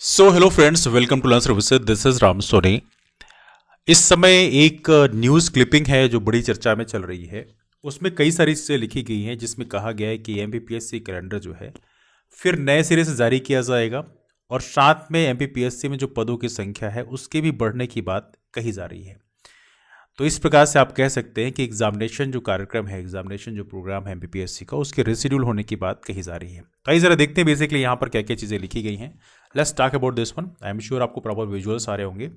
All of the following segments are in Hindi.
So hello friends, welcome to learn services. This is Ram Soni. इस समय एक न्यूज़ क्लिपिंग है जो बड़ी चर्चा में चल रही है। उसमें कई सारी चीज़ें लिखी गई हैं जिसमें कहा गया है कि एमपीपीएससी कैलेंडर जो है फिर नए सिरे से जारी किया जाएगा और साथ में एमपीपीएससी में जो पदों की संख्या है उसके भी बढ़ने की बात कही जा रही है। तो इस प्रकार से आप कह सकते हैं कि एग्जामिनेशन जो कार्यक्रम है, एग्जामिनेशन जो प्रोग्राम है एमपीपीएससी का, उसके रिशेड्यूल होने की बात कही जा रही है। तो आइए जरा देखते हैं बेसिकली यहाँ पर क्या क्या चीज़ें लिखी गई हैं। Let's talk about this one. I am sure आपको प्रॉपर विजुअल्स आ रहे होंगे।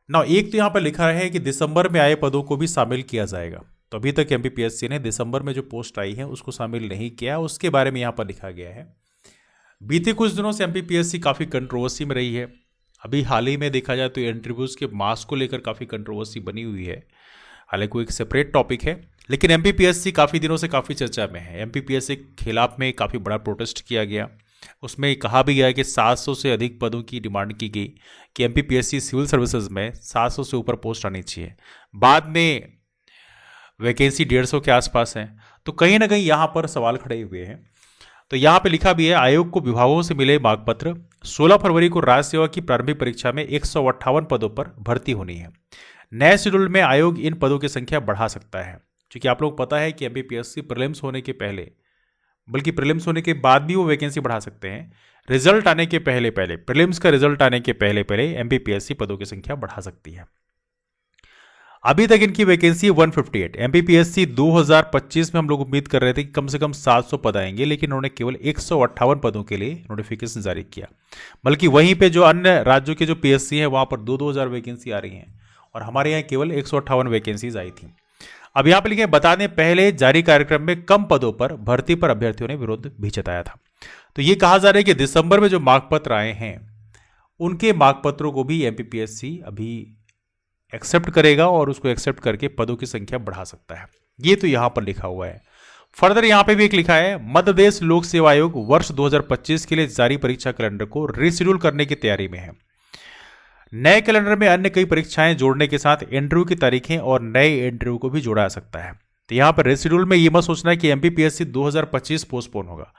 ना एक तो यहाँ पर लिखा है कि दिसंबर में आए पदों को भी शामिल किया जाएगा। तो अभी तक एमपीपीएससी ने दिसंबर में जो पोस्ट आई है उसको शामिल नहीं किया, उसके बारे में यहाँ पर लिखा गया है। बीते कुछ दिनों से एमपीपीएससी काफ़ी कंट्रोवर्सी में रही है। अभी हाल ही में देखा जाए तो इंटरव्यूज़ के मार्क्स को लेकर काफ़ी कंट्रोवर्सी बनी हुई है। हालांकि वो एक सेपरेट टॉपिक है, लेकिन एमपीपीएससी काफ़ी दिनों से काफ़ी चर्चा में है। एमपीपीएससी के खिलाफ में काफ़ी बड़ा प्रोटेस्ट किया गया। उसमें कहा भी गया कि 700 से अधिक पदों की डिमांड की गई कि एमपीपीएससी सिविल सर्विसेज में 700 से ऊपर पोस्ट आनी चाहिए। बाद में वैकेंसी 150 के आसपास है। तो कहीं ना कहीं यहाँ पर सवाल खड़े हुए हैं। तो यहाँ पे लिखा भी है, आयोग को विभागों से मिले मांग पत्र। 16 फरवरी को राज्य सेवा की प्रारंभिक परीक्षा में 158 पदों पर भर्ती होनी है। नए शेड्यूल में आयोग इन पदों की संख्या बढ़ा सकता है, क्योंकि आप लोग पता है कि एमपीपीएससी प्रीलिम्स होने के पहले, बल्कि प्रीलिम्स होने के बाद भी वो वैकेंसी बढ़ा सकते हैं। रिजल्ट आने के पहले पहले, प्रीलिम्स का रिजल्ट आने के पहले पहले एमपीपीएससी पदों की संख्या बढ़ा सकती है। अभी तक इनकी वैकेंसी 158। एमपीपीएससी 2025 में हम लोग उम्मीद कर रहे थे कि कम से कम 700 पद आएंगे, लेकिन उन्होंने केवल 158 पदों के लिए नोटिफिकेशन जारी किया। बल्कि वहीं पे जो अन्य राज्यों के जो पीएससी हैं वहां पर 2-2 हज़ार वैकेंसी आ रही हैं और हमारे यहाँ केवल 158 वैकेंसीज आई थी। अब यहाँ पे लिखे, बता दें पहले जारी कार्यक्रम में कम पदों पर भर्ती पर अभ्यर्थियों ने विरोध भी जताया था। तो ये कहा जा रहा है कि दिसंबर में जो मार्क पत्र आए हैं उनके मार्क पत्रों को भी एमपीपीएससी अभी एक्सेप्ट करेगा और उसको एक्सेप्ट करके पदों की संख्या बढ़ा सकता है। ये तो यहां पर लिखा हुआ है। फर्दर यहां पे भी एक लिखा है, मध्य प्रदेश लोक सेवा आयोग वर्ष 2025 के लिए जारी परीक्षा कैलेंडर को रिशेड्यूल करने की तैयारी में है। नए कैलेंडर में अन्य कई परीक्षाएं जोड़ने के साथ इंटरव्यू की तारीखें और नए इंटरव्यू को भी जोड़ा जा सकता है। तो यहां पर रिशेड्यूल में ये मत सोचना है कि एमपीपीएससी 2025 पोस्टपोन होगा।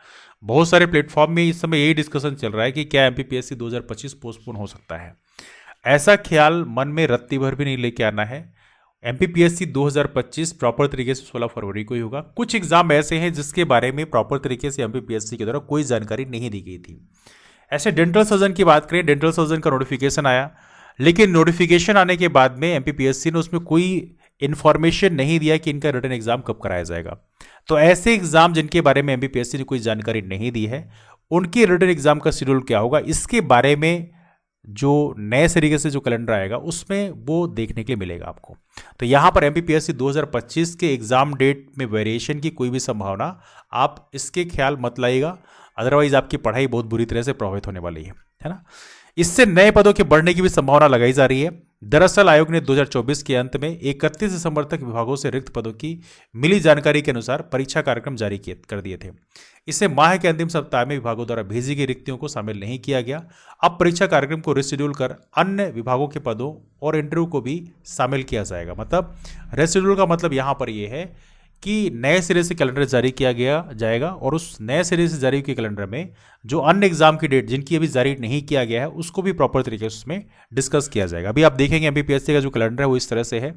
बहुत सारे प्लेटफॉर्म में इस समय यही डिस्कशन चल रहा है कि क्या एमपीपीएससी 2025 पोस्टपोन हो सकता है। ऐसा ख्याल मन में रत्ती भर भी नहीं लेके आना है। एमपीपीएससी 2025 प्रॉपर तरीके से 16 फरवरी को ही होगा। कुछ एग्जाम ऐसे हैं जिसके बारे में प्रॉपर तरीके से एमपीपीएससी के द्वारा कोई जानकारी नहीं दी गई थी। ऐसे डेंटल सर्जन की बात करें, डेंटल सर्जन का नोटिफिकेशन आया, लेकिन नोटिफिकेशन आने के बाद में एमपीपीएससी ने उसमें कोई इन्फॉर्मेशन नहीं दिया कि इनका रिटन एग्जाम कब कराया जाएगा। तो ऐसे एग्जाम जिनके बारे में एमपीपीएससी ने कोई जानकारी नहीं दी है, उनके रिटन एग्जाम का शेड्यूल क्या होगा, इसके बारे में जो नए तरीके से जो कैलेंडर आएगा उसमें वो देखने के लिए मिलेगा आपको। तो यहाँ पर एमपीपीएससी 2025 के एग्जाम डेट में वेरिएशन की कोई भी संभावना आप इसके ख्याल मत लाइएगा, अदरवाइज आपकी पढ़ाई बहुत बुरी तरह से प्रभावित होने वाली है ना। इससे नए पदों के बढ़ने की भी संभावना लगाई जा रही है। दरअसल आयोग ने 2024 के अंत में 31 दिसंबर तक विभागों से रिक्त पदों की मिली जानकारी के अनुसार परीक्षा कार्यक्रम जारी कर दिए थे। इसे माह के अंतिम सप्ताह में विभागों द्वारा भेजी गई रिक्तियों को शामिल नहीं किया गया। अब परीक्षा कार्यक्रम को रिशेड्यूल कर अन्य विभागों के पदों और इंटरव्यू को भी शामिल किया जाएगा। मतलब रिशेड्यूल का मतलब यहाँ पर यह है कि नए सिरे से कैलेंडर जारी किया गया जाएगा और उस नए सिरे से जारी किए कैलेंडर में जो अन्य एग्जाम की डेट जिनकी अभी जारी नहीं किया गया है उसको भी प्रॉपर तरीके से उसमें डिस्कस किया जाएगा। अभी आप देखेंगे एमपीपीएससी का जो कैलेंडर है वो इस तरह से है।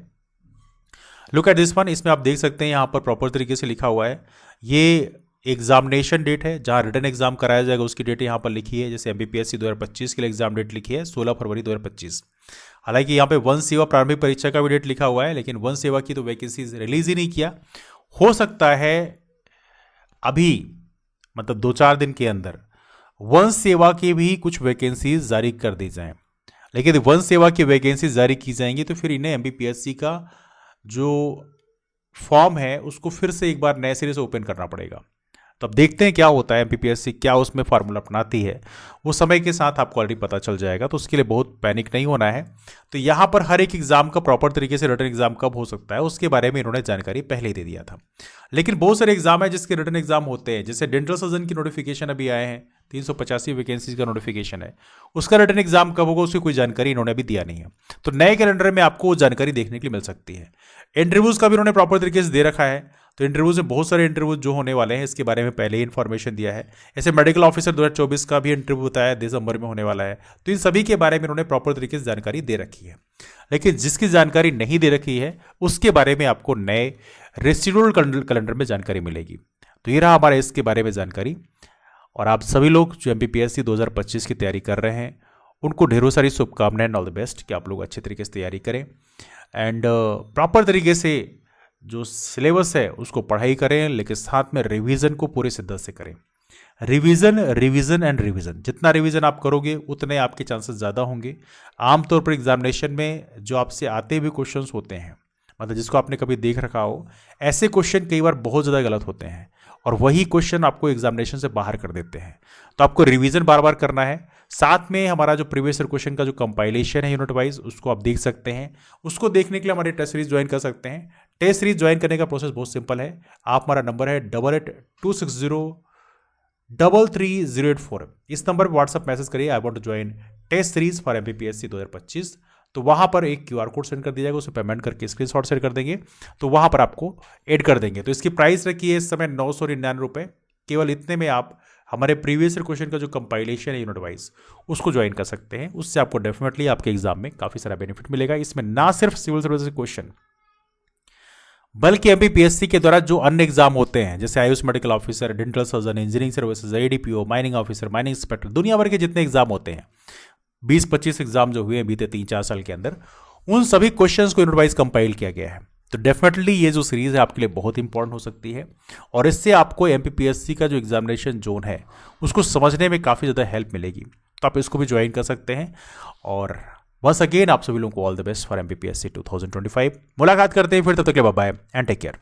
Look at this one. इसमें आप देख सकते हैं यहाँ पर प्रॉपर तरीके से लिखा हुआ है। ये एग्जामिनेशन डेट है, जहाँ रिटन एग्जाम कराया जाएगा उसकी डेट यहाँ पर लिखी है। जैसे एमपीपीएससी 2025 के लिए एग्जाम डेट लिखी है 16 फरवरी 2025। हालांकि यहाँ पे वन सेवा प्रारंभिक परीक्षा का भी डेट लिखा हुआ है, लेकिन वन सेवा की तो वैकेंसी रिलीज ही नहीं किया। हो सकता है अभी मतलब 2-4 दिन के अंदर वन सेवा की भी कुछ वैकेंसीज जारी कर दी जाएं, लेकिन वन सेवा की वैकेंसी जारी की जाएंगी तो फिर इन्हें एमपीपीएससी का जो फॉर्म है उसको फिर से एक बार नए सिरे से ओपन करना पड़ेगा। तो अब देखते हैं क्या होता है, एमपीपीएससी क्या उसमें फार्मूला अपनाती है, वो समय के साथ आपको ऑलरेडी पता चल जाएगा। तो उसके लिए बहुत पैनिक नहीं होना है। तो यहाँ पर हर एक एग्जाम का प्रॉपर तरीके से रिटन एग्जाम कब हो सकता है उसके बारे में इन्होंने जानकारी पहले ही दे दिया था। लेकिन बहुत सारे एग्जाम है जिसके रिटन एग्जाम होते हैं, जैसे डेंटल सर्जन की नोटिफिकेशन अभी आए हैं 385 वैकेंसीज का नोटिफिकेशन है। उसका रिटर्न एग्जाम कब होगा उसकी कोई जानकारी इन्होंने अभी दिया नहीं है। तो नए कैलेंडर में आपको वो जानकारी देखने के लिए मिल सकती है। इंटरव्यूज का भी इन्होंने प्रॉपर तरीके से दे रखा है। तो इंटरव्यूज में बहुत सारे इंटरव्यूज जो होने वाले हैं इसके बारे में पहले ही इन्फॉर्मेशन दिया है। ऐसे मेडिकल ऑफिसर 2024 का भी इंटरव्यू बताया दिसंबर में होने वाला है। तो इन सभी के बारे में इन्होंने प्रॉपर तरीके से जानकारी दे रखी है। लेकिन जिसकी जानकारी नहीं दे रखी है उसके बारे में आपको नए रेसिडुअल कैलेंडर में जानकारी मिलेगी। तो ये रहा हमारा इसके बारे में जानकारी। और आप सभी लोग जो MPPSC 2025 की तैयारी कर रहे हैं उनको ढेरों सारी शुभकामनाएं, ऑल द बेस्ट कि आप लोग अच्छे तरीके से तैयारी करें एंड प्रॉपर तरीके से जो सिलेबस है उसको पढ़ाई करें, लेकिन साथ में रिवीजन को पूरे शिद्दत से करें। रिवीजन रिवीजन एंड रिवीजन, जितना रिवीजन आप करोगे उतने आपके चांसेस ज़्यादा होंगे। आमतौर पर एग्जामिनेशन में जो आपसे आते हुए क्वेश्चंस होते हैं, मतलब जिसको आपने कभी देख रखा हो, ऐसे क्वेश्चन कई बार बहुत ज़्यादा गलत होते हैं और वही क्वेश्चन आपको एग्जामिनेशन से बाहर कर देते हैं। तो आपको रिवीजन बार बार करना है। साथ में हमारा जो प्रीवियस ईयर क्वेश्चन का जो कंपाइलेशन है यूनिट वाइज उसको आप देख सकते हैं। उसको देखने के लिए हमारी टेस्ट सीरीज ज्वाइन कर सकते हैं। टेस्ट सीरीज ज्वाइन करने का प्रोसेस बहुत सिंपल है। आप, हमारा नंबर है 8826033084। इस नंबर पर व्हाट्सअप मैसेज करिए I want to join test series for MPPSC 2025। तो वहां पर एक QR कोड सेंड कर दिया जाएगा, उसे पेमेंट करके स्क्रीनशॉट शेयर कर देंगे तो वहां पर आपको ऐड कर देंगे। तो इसकी प्राइस रखी है इस समय 999 रुपये। केवल इतने में आप हमारे प्रीवियस ईयर क्वेश्चन का जो कंपाइलेशन है यूनिट वाइज उसको ज्वाइन कर सकते हैं। उससे आपको डेफिनेटली आपके एग्जाम में काफ़ी सारा बेनिफिट मिलेगा। इसमें ना सिर्फ सिविल सर्विसेज क्वेश्चन बल्कि MPPSC के द्वारा जो अन्य एग्जाम होते हैं जैसे Ayush medical officer, dental surgeon, engineering services, ADPO, mining officer, mining inspector, दुनिया भर के जितने एग्जाम होते हैं 20-25 एग्जाम जो हुए हैं बीते 3-4 साल के अंदर, उन सभी क्वेश्चंस को यूनिट वाइज कंपाइल किया गया है। तो डेफिनेटली ये जो सीरीज है आपके लिए बहुत इंपॉर्टेंट हो सकती है और इससे आपको MPPSC का जो एग्जामिनेशन जोन है उसको समझने में काफ़ी ज़्यादा हेल्प मिलेगी। तो आप इसको भी ज्वाइन कर सकते हैं। और वंस अगेन आप सभी लोगों को all the best for MPPSC 2025। मुलाकात करते हैं फिर, तब तक के लिए bye bye and take care.